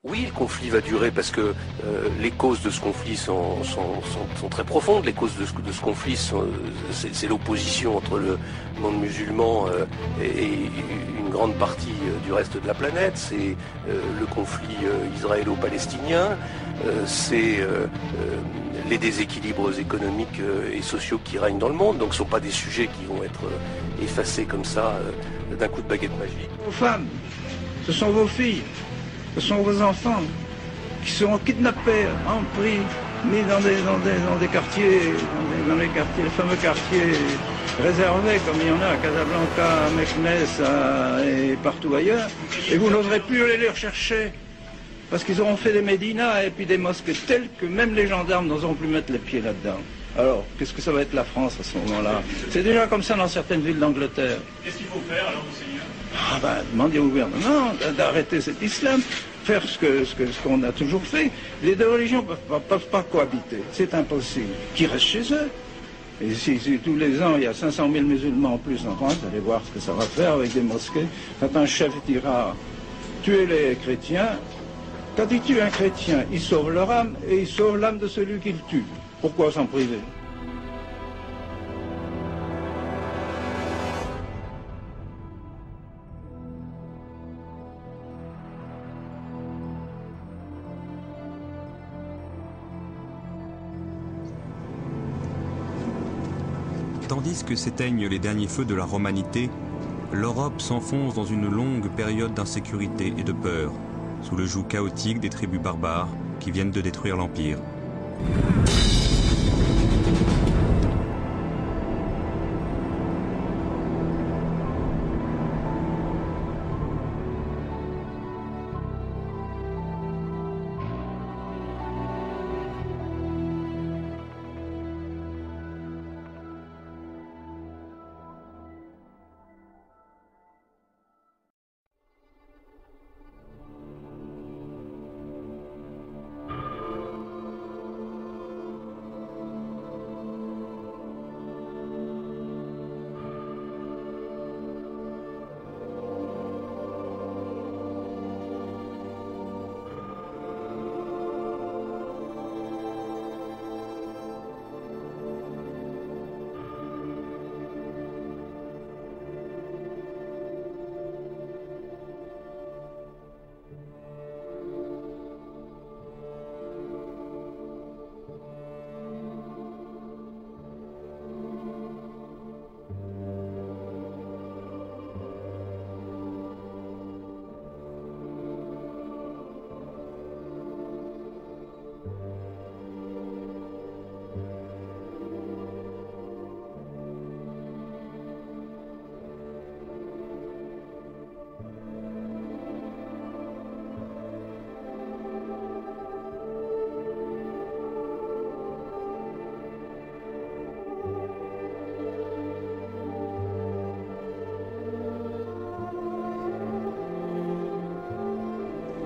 Oui, le conflit va durer parce que les causes de ce conflit sont très profondes. Les causes de ce conflit, c'est l'opposition entre le monde musulman et une grande partie du reste de la planète. C'est le conflit israélo-palestinien. C'est les déséquilibres économiques et sociaux qui règnent dans le monde. Donc ce ne sont pas des sujets qui vont être effacés comme ça d'un coup de baguette magique. Vos femmes, ce sont vos filles. Ce sont vos enfants qui seront kidnappés, empris, mis dans des quartiers, dans les quartiers, les fameux quartiers réservés, comme il y en a à Casablanca, à Meknès et partout ailleurs. Et vous n'oserez plus aller les rechercher. Parce qu'ils auront fait des médinas et puis des mosquées telles que même les gendarmes n'oseront plus mettre les pieds là-dedans. Alors, qu'est-ce que ça va être la France à ce moment-là? C'est déjà comme ça dans certaines villes d'Angleterre. Qu'est-ce qu'il faut faire alors, monseigneur? Demander au gouvernement d'arrêter cet islam, faire ce qu'on a toujours fait. Les deux religions ne peuvent pas cohabiter, c'est impossible. Qu'ils restent chez eux. Et si tous les ans il y a 500 000 musulmans en plus en France, vous allez voir ce que ça va faire avec des mosquées. Quand un chef dira tuer les chrétiens, quand il tue un chrétien, il sauve leur âme et il sauve l'âme de celui qu'il tue. Pourquoi s'en priver? Tandis que s'éteignent les derniers feux de la romanité, l'Europe s'enfonce dans une longue période d'insécurité et de peur, sous le joug chaotique des tribus barbares qui viennent de détruire l'Empire.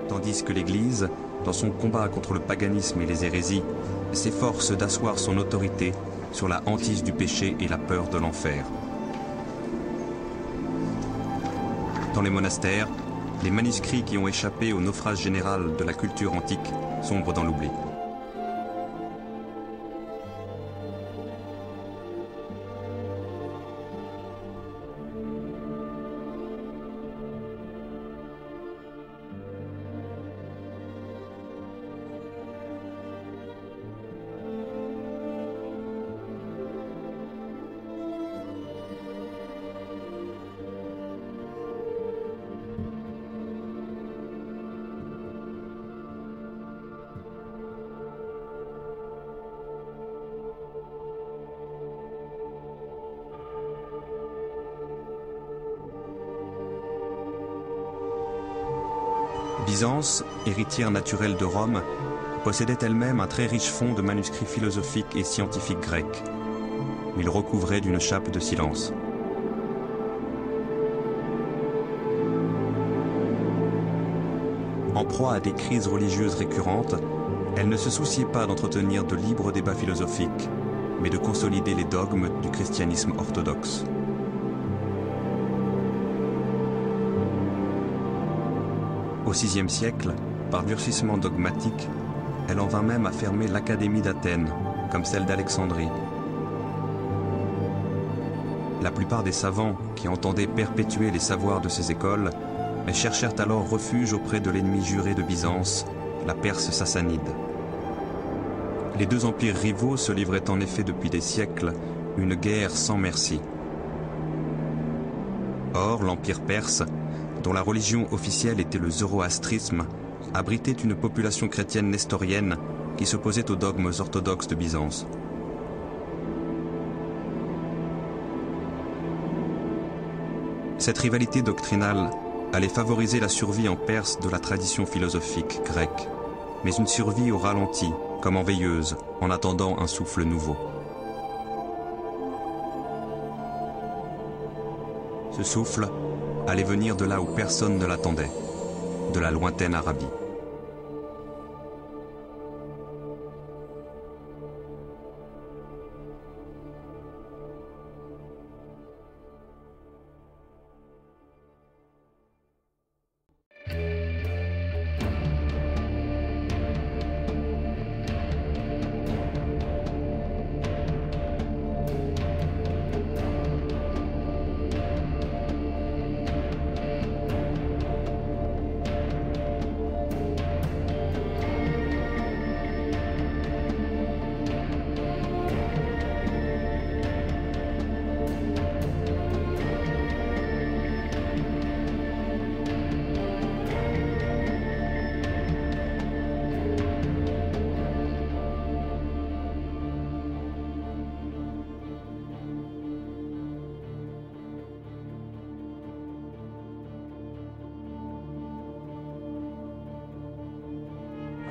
Tandis que l'Église, dans son combat contre le paganisme et les hérésies, s'efforce d'asseoir son autorité sur la hantise du péché et la peur de l'enfer. Dans les monastères, les manuscrits qui ont échappé au naufrage général de la culture antique sombrent dans l'oubli. Byzance, héritière naturelle de Rome, possédait elle-même un très riche fonds de manuscrits philosophiques et scientifiques grecs, mais il recouvrait d'une chape de silence. En proie à des crises religieuses récurrentes, elle ne se souciait pas d'entretenir de libres débats philosophiques, mais de consolider les dogmes du christianisme orthodoxe. Au VIe siècle, par durcissement dogmatique, elle en vint même à fermer l'Académie d'Athènes, comme celle d'Alexandrie. La plupart des savants qui entendaient perpétuer les savoirs de ces écoles cherchèrent alors refuge auprès de l'ennemi juré de Byzance, la Perse sassanide. Les deux empires rivaux se livraient en effet depuis des siècles une guerre sans merci. Or, l'empire perse, dont la religion officielle était le zoroastrisme, abritait une population chrétienne nestorienne qui s'opposait aux dogmes orthodoxes de Byzance. Cette rivalité doctrinale allait favoriser la survie en Perse de la tradition philosophique grecque, mais une survie au ralenti, comme en veilleuse, en attendant un souffle nouveau. Ce souffle allait venir de là où personne ne l'attendait, de la lointaine Arabie.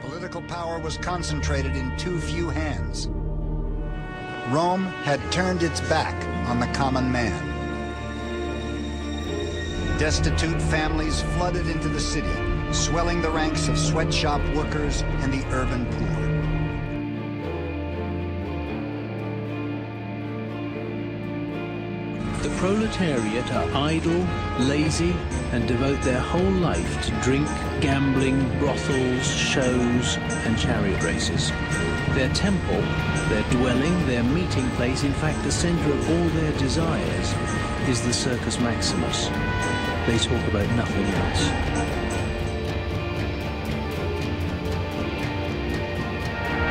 Political power was concentrated in too few hands. Rome had turned its back on the common man. Destitute families flooded into the city, swelling the ranks of sweatshop workers and the urban poor. The proletariat are idle, lazy, and devote their whole life to drink, gambling, brothels, shows, and chariot races. Their temple, their dwelling, their meeting place, in fact the center of all their desires, is the Circus Maximus. They talk about nothing else.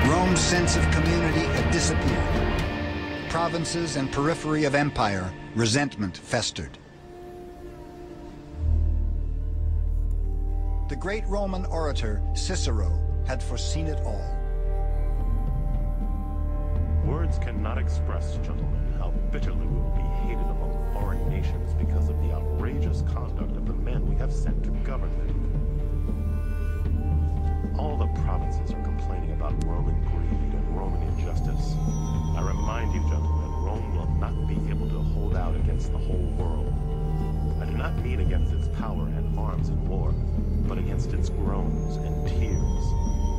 Rome's sense of community had disappeared. Provinces and periphery of empire, resentment festered. The great Roman orator Cicero had foreseen it all. Words cannot express, gentlemen, how bitterly we will be hated among foreign nations because of the outrageous conduct of the men we have sent to govern them. All the provinces are complaining about Roman greed and Roman injustice. I remind you, gentlemen, Rome will not be able to hold out against the whole world. I do not mean against its power and arms in war, but against its groans and tears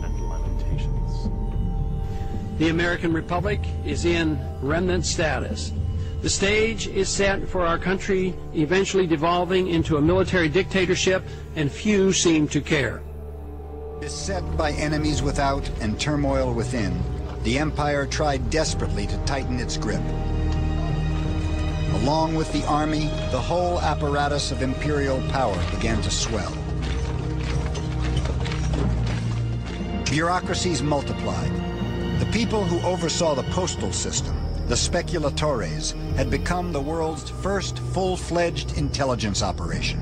and lamentations. The American Republic is in remnant status. The stage is set for our country eventually devolving into a military dictatorship, and few seem to care. Beset by enemies without and turmoil within, the empire tried desperately to tighten its grip. Along with the army, the whole apparatus of imperial power began to swell. Bureaucracies multiplied. The people who oversaw the postal system, the speculatores, had become the world's first full-fledged intelligence operation.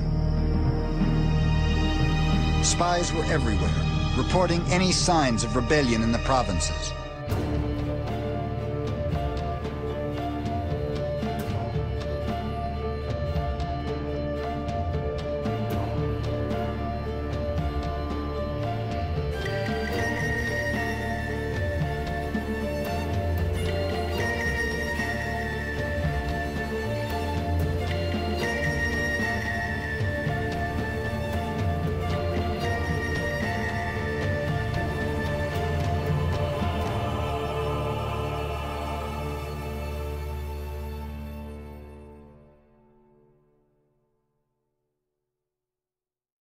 Spies were everywhere, reporting any signs of rebellion in the provinces.